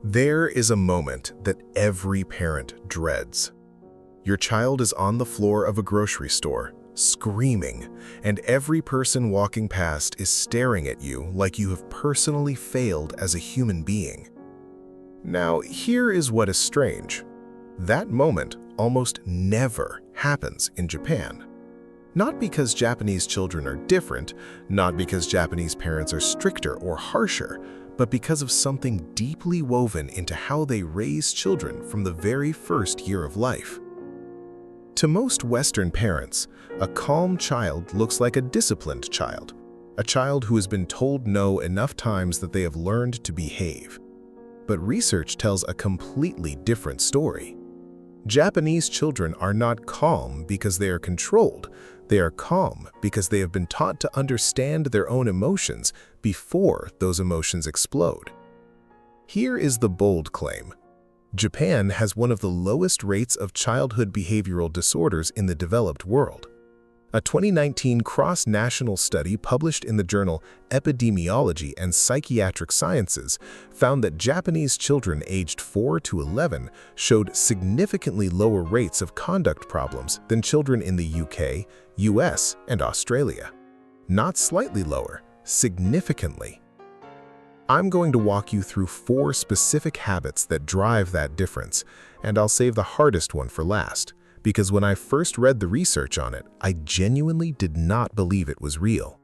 There is a moment that every parent dreads. Your child is on the floor of a grocery store, screaming, and every person walking past is staring at you like you have personally failed as a human being. Now, here is what is strange. That moment almost never happens in Japan. Not because Japanese children are different, not because Japanese parents are stricter or harsher, but because of something deeply woven into how they raise children from the very first year of life. To most Western parents, a calm child looks like a disciplined child, a child who has been told no enough times that they have learned to behave. But research tells a completely different story. Japanese children are not calm because they are controlled. They are calm because they have been taught to understand their own emotions before those emotions explode. Here is the bold claim. Japan has one of the lowest rates of childhood behavioral disorders in the developed world. A 2019 cross-national study published in the journal Epidemiology and Psychiatric Sciences found that Japanese children aged 4 to 11 showed significantly lower rates of conduct problems than children in the UK, US, and Australia. Not slightly lower, significantly. I'm going to walk you through 4 specific habits that drive that difference, and I'll save the hardest one for last. Because when I first read the research on it, I genuinely did not believe it was real.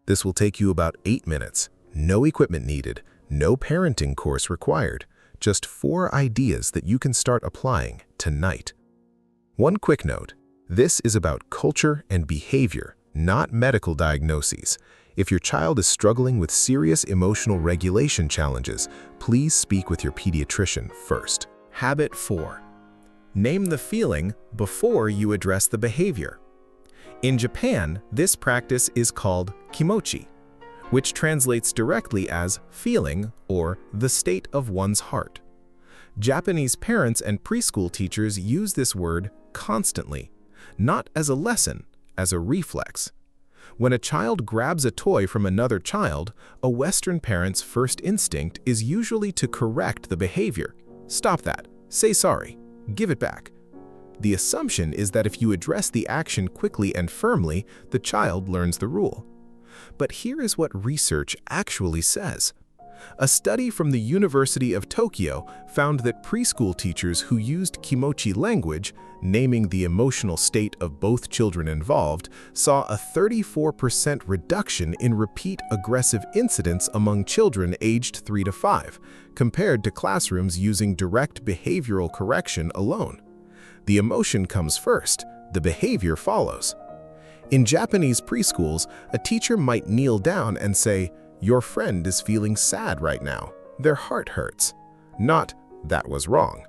This will take you about 8 minutes, no equipment needed, no parenting course required, just 4 ideas that you can start applying tonight. One quick note, this is about culture and behavior, not medical diagnoses. If your child is struggling with serious emotional regulation challenges, please speak with your pediatrician first. Habit 4. Name the feeling before you address the behavior. In Japan, this practice is called kimochi, which translates directly as feeling or the state of one's heart. Japanese parents and preschool teachers use this word constantly, not as a lesson, as a reflex. When a child grabs a toy from another child, a Western parent's first instinct is usually to correct the behavior. Stop that. Say sorry. Give it back. The assumption is that if you address the action quickly and firmly, the child learns the rule. But here is what research actually says. A study from the University of Tokyo found that preschool teachers who used kimochi language, naming the emotional state of both children involved, saw a 34% reduction in repeat aggressive incidents among children aged 3 to 5, compared to classrooms using direct behavioral correction alone. The emotion comes first, the behavior follows. In Japanese preschools, a teacher might kneel down and say, "Your friend is feeling sad right now. Their heart hurts." Not, "That was wrong."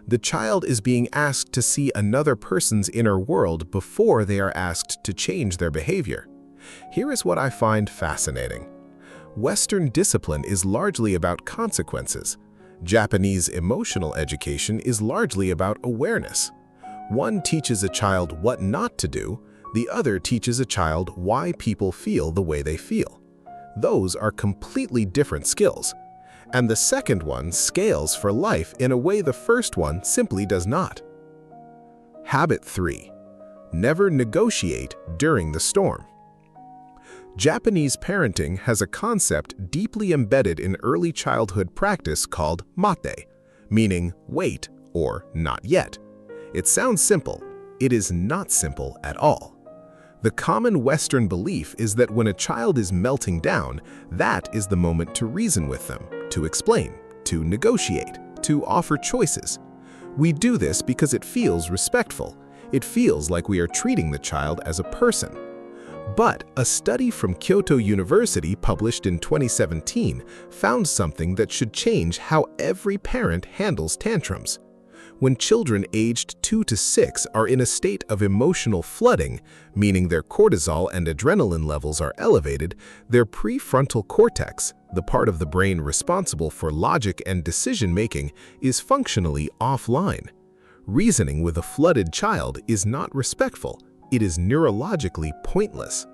The child is being asked to see another person's inner world before they are asked to change their behavior. Here is what I find fascinating. Western discipline is largely about consequences. Japanese emotional education is largely about awareness. One teaches a child what not to do, the other teaches a child why people feel the way they feel. Those are completely different skills. And the second one scales for life in a way the first one simply does not. Habit 3. Never negotiate during the storm. Japanese parenting has a concept deeply embedded in early childhood practice called mate, meaning wait or not yet. It sounds simple. It is not simple at all. The common Western belief is that when a child is melting down, that is the moment to reason with them, to explain, to negotiate, to offer choices. We do this because it feels respectful. It feels like we are treating the child as a person. But a study from Kyoto University published in 2017 found something that should change how every parent handles tantrums. When children aged 2 to 6 are in a state of emotional flooding, meaning their cortisol and adrenaline levels are elevated, their prefrontal cortex, the part of the brain responsible for logic and decision-making, is functionally offline. Reasoning with a flooded child is not respectful. It is neurologically pointless.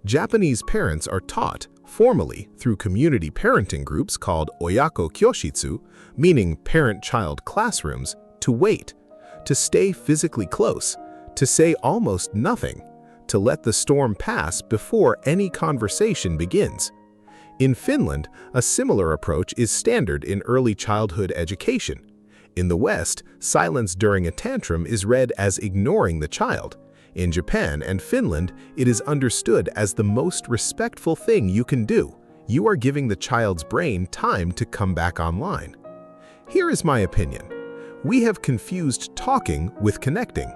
Japanese parents are taught, formally through community parenting groups called Oyako Kyoshitsu, meaning parent-child classrooms, to wait, to stay physically close, to say almost nothing, to let the storm pass before any conversation begins. In Finland, a similar approach is standard in early childhood education. In the West, silence during a tantrum is read as ignoring the child. In Japan and Finland, it is understood as the most respectful thing you can do. You are giving the child's brain time to come back online. Here is my opinion. We have confused talking with connecting.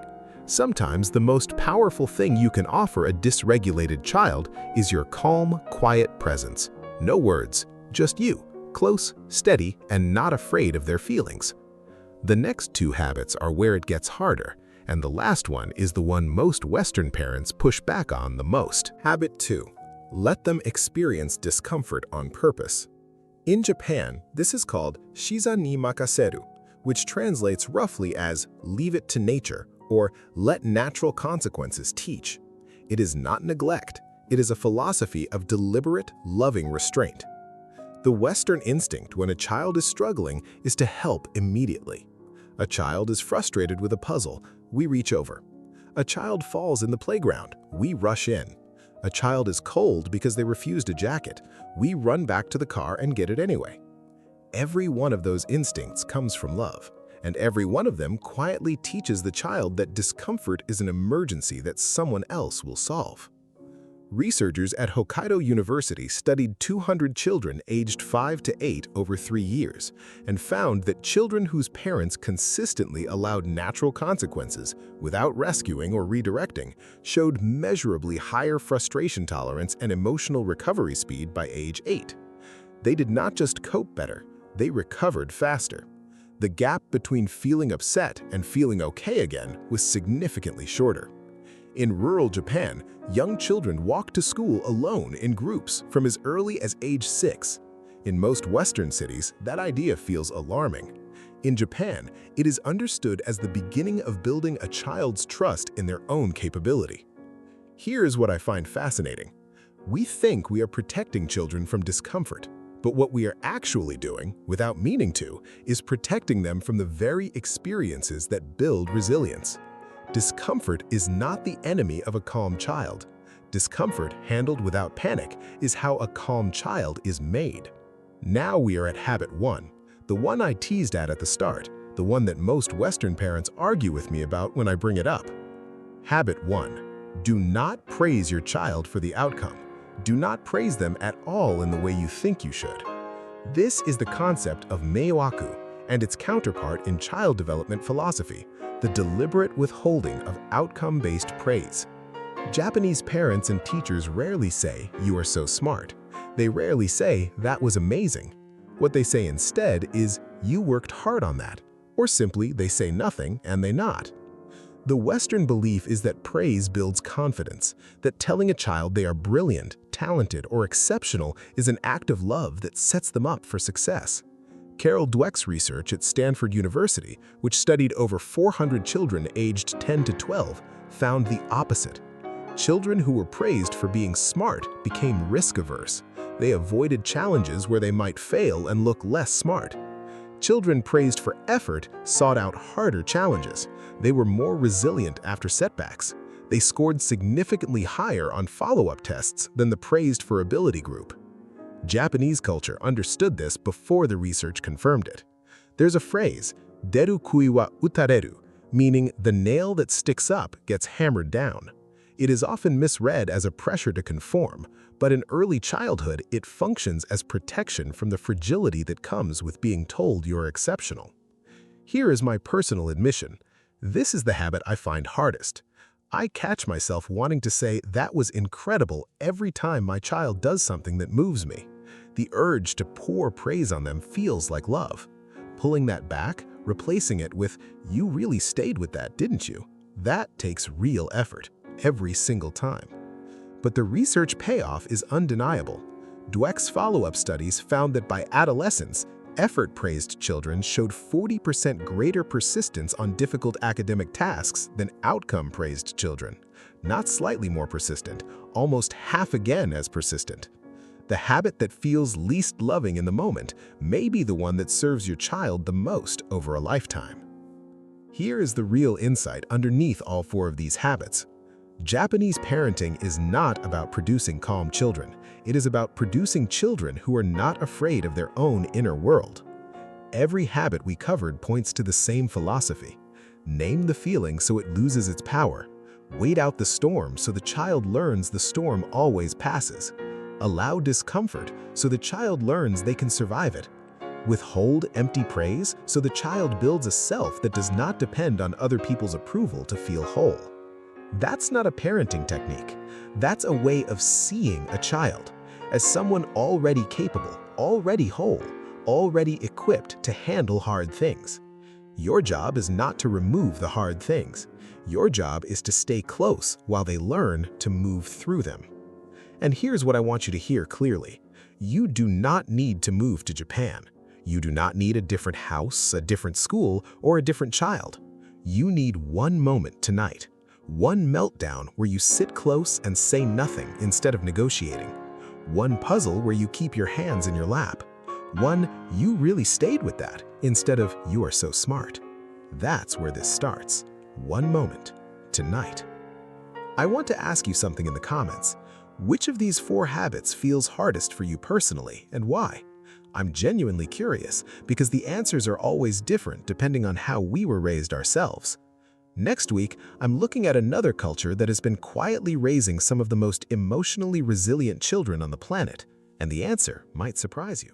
Sometimes the most powerful thing you can offer a dysregulated child is your calm, quiet presence. No words, just you, close, steady, and not afraid of their feelings. The next two habits are where it gets harder, and the last one is the one most Western parents push back on the most. Habit 2. Let them experience discomfort on purpose. In Japan, this is called shiza ni makaseru, which translates roughly as leave it to nature or let natural consequences teach. It is not neglect. It is a philosophy of deliberate, loving restraint. The Western instinct when a child is struggling is to help immediately. A child is frustrated with a puzzle, we reach over. A child falls in the playground, we rush in. A child is cold because they refused a jacket, we run back to the car and get it anyway. Every one of those instincts comes from love, and every one of them quietly teaches the child that discomfort is an emergency that someone else will solve. Researchers at Hokkaido University studied 200 children aged 5 to 8 over 3 years and found that children whose parents consistently allowed natural consequences without rescuing or redirecting showed measurably higher frustration tolerance and emotional recovery speed by age 8. They did not just cope better, they recovered faster. The gap between feeling upset and feeling okay again was significantly shorter. In rural Japan, young children walk to school alone in groups from as early as age 6. In most Western cities, that idea feels alarming. In Japan, it is understood as the beginning of building a child's trust in their own capability. Here is what I find fascinating. We think we are protecting children from discomfort, but what we are actually doing, without meaning to, is protecting them from the very experiences that build resilience. Discomfort is not the enemy of a calm child. Discomfort handled without panic is how a calm child is made. Now we are at habit 1, the one I teased at the start, the one that most Western parents argue with me about when I bring it up. Habit 1. Do not praise your child for the outcome. Do not praise them at all in the way you think you should. This is the concept of meiwaku and its counterpart in child development philosophy, the deliberate withholding of outcome-based praise. Japanese parents and teachers rarely say, "You are so smart." They rarely say, "That was amazing." What they say instead is, "You worked hard on that," or simply they say nothing and they not. The Western belief is that praise builds confidence, that telling a child they are brilliant, talented, or exceptional is an act of love that sets them up for success. Carol Dweck's research at Stanford University, which studied over 400 children aged 10 to 12, found the opposite. Children who were praised for being smart became risk-averse. They avoided challenges where they might fail and look less smart. Children praised for effort sought out harder challenges. They were more resilient after setbacks. They scored significantly higher on follow-up tests than the praised for ability group. Japanese culture understood this before the research confirmed it. There's a phrase, deru kui wa utareru, meaning the nail that sticks up gets hammered down. It is often misread as a pressure to conform, but in early childhood it functions as protection from the fragility that comes with being told you're exceptional. Here is my personal admission. This is the habit I find hardest. I catch myself wanting to say that was incredible every time my child does something that moves me. The urge to pour praise on them feels like love. Pulling that back, replacing it with, "You really stayed with that, didn't you?" That takes real effort, every single time. But the research payoff is undeniable. Dweck's follow-up studies found that by adolescence, effort-praised children showed 40% greater persistence on difficult academic tasks than outcome-praised children. Not slightly more persistent, almost half again as persistent. The habit that feels least loving in the moment may be the one that serves your child the most over a lifetime. Here is the real insight underneath all four of these habits. Japanese parenting is not about producing calm children. It is about producing children who are not afraid of their own inner world. Every habit we covered points to the same philosophy. Name the feeling so it loses its power. Wait out the storm so the child learns the storm always passes. Allow discomfort so the child learns they can survive it. Withhold empty praise so the child builds a self that does not depend on other people's approval to feel whole. That's not a parenting technique. That's a way of seeing a child as someone already capable, already whole, already equipped to handle hard things. Your job is not to remove the hard things. Your job is to stay close while they learn to move through them. And here's what I want you to hear clearly. You do not need to move to Japan. You do not need a different house, a different school, or a different child. You need one moment tonight. One meltdown where you sit close and say nothing instead of negotiating. One puzzle where you keep your hands in your lap. One, you really stayed with that instead of you are so smart. That's where this starts. One moment, tonight. I want to ask you something in the comments. Which of these four habits feels hardest for you personally and why? I'm genuinely curious because the answers are always different depending on how we were raised ourselves. Next week, I'm looking at another culture that has been quietly raising some of the most emotionally resilient children on the planet, and the answer might surprise you.